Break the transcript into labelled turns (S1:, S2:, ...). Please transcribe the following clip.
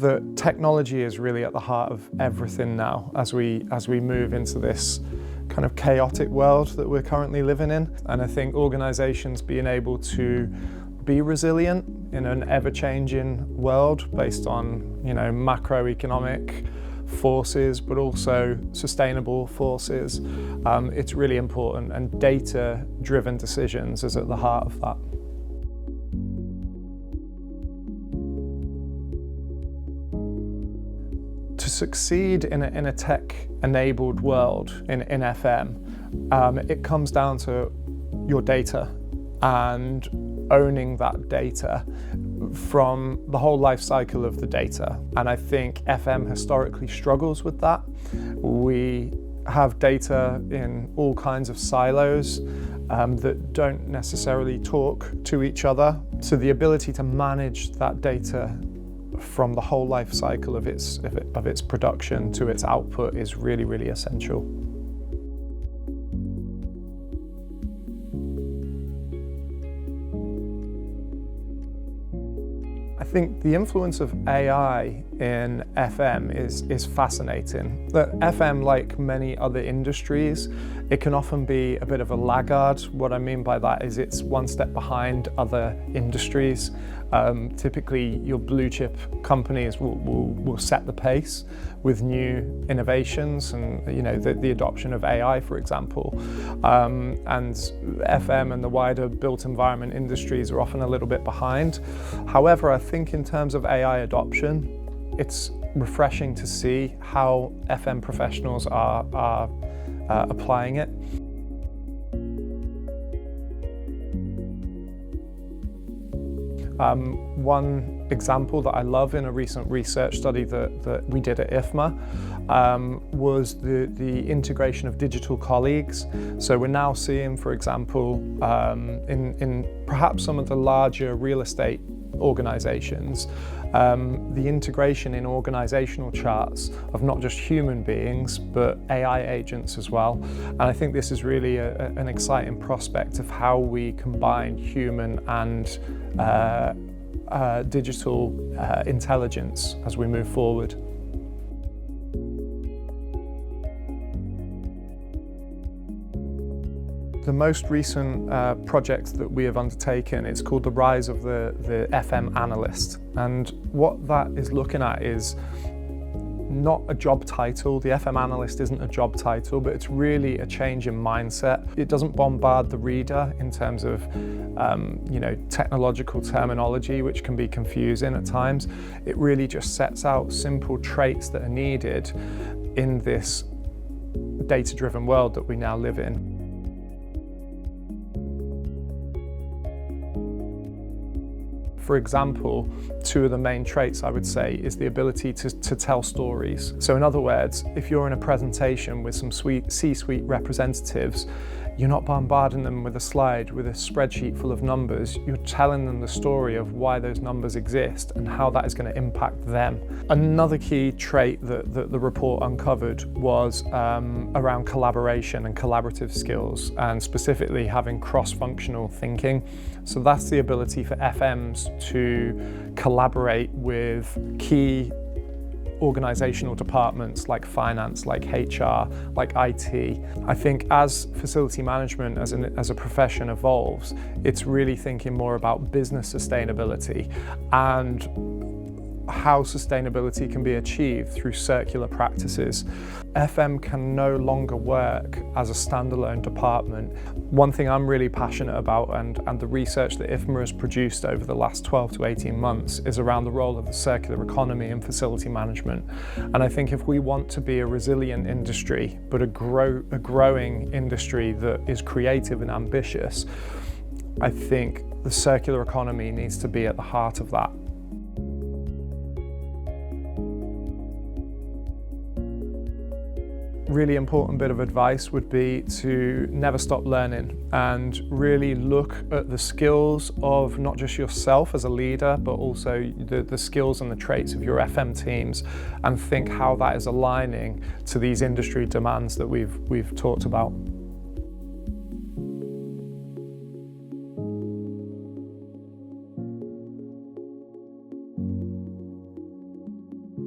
S1: that technology is really at the heart of everything now as we move into this kind of chaotic world that we're currently living in. And I think organizations being able to be resilient in an ever-changing world based on, macroeconomic forces, but also sustainable forces, it's really important, and data-driven decisions is at the heart of that. To succeed in a tech-enabled world in FM, it comes down to your data and owning that data from the whole life cycle of the data. And I think FM historically struggles with that. We have data in all kinds of silos that don't necessarily talk to each other. So the ability to manage that data from the whole life cycle of its production to its output is really, really essential. I think the influence of AI in FM is fascinating. That FM, like many other industries, it can often be a bit of a laggard. What I mean by that is it's one step behind other industries. Typically, your blue chip companies will set the pace with new innovations and the adoption of AI, for example. And FM and the wider built environment industries are often a little bit behind. However, I think in terms of AI adoption, it's refreshing to see how FM professionals are applying it. One example that I love in a recent research study that we did at IFMA was the integration of digital colleagues. So we're now seeing, for example, in perhaps some of the larger real estate organizations, the integration in organizational charts of not just human beings, but AI agents as well. And I think this is really an exciting prospect of how we combine human and digital intelligence as we move forward. The most recent project that we have undertaken, it's called The Rise of the FM Analyst. And what that is looking at is not a job title. The FM Analyst isn't a job title, but it's really a change in mindset. It doesn't bombard the reader in terms of technological terminology, which can be confusing at times. It really just sets out simple traits that are needed in this data-driven world that we now live in. For example, two of the main traits I would say is the ability to tell stories. So in other words, if you're in a presentation with some C-suite representatives, you're not bombarding them with a slide with a spreadsheet full of numbers. You're telling them the story of why those numbers exist and how that is going to impact them. Another key trait that the report uncovered was around collaboration and collaborative skills, and specifically having cross-functional thinking. So that's the ability for FMs to collaborate with key organizational departments like finance, like HR, like IT. I think as facility management as a profession evolves, it's really thinking more about business sustainability and how sustainability can be achieved through circular practices. FM can no longer work as a standalone department. One thing I'm really passionate about, and the research that IFMA has produced over the last 12 to 18 months, is around the role of the circular economy in facility management. And I think if we want to be a resilient industry, but a growing industry that is creative and ambitious, I think the circular economy needs to be at the heart of that. Really important bit of advice would be to never stop learning and really look at the skills of not just yourself as a leader, but also the skills and the traits of your FM teams, and think how that is aligning to these industry demands that we've talked about.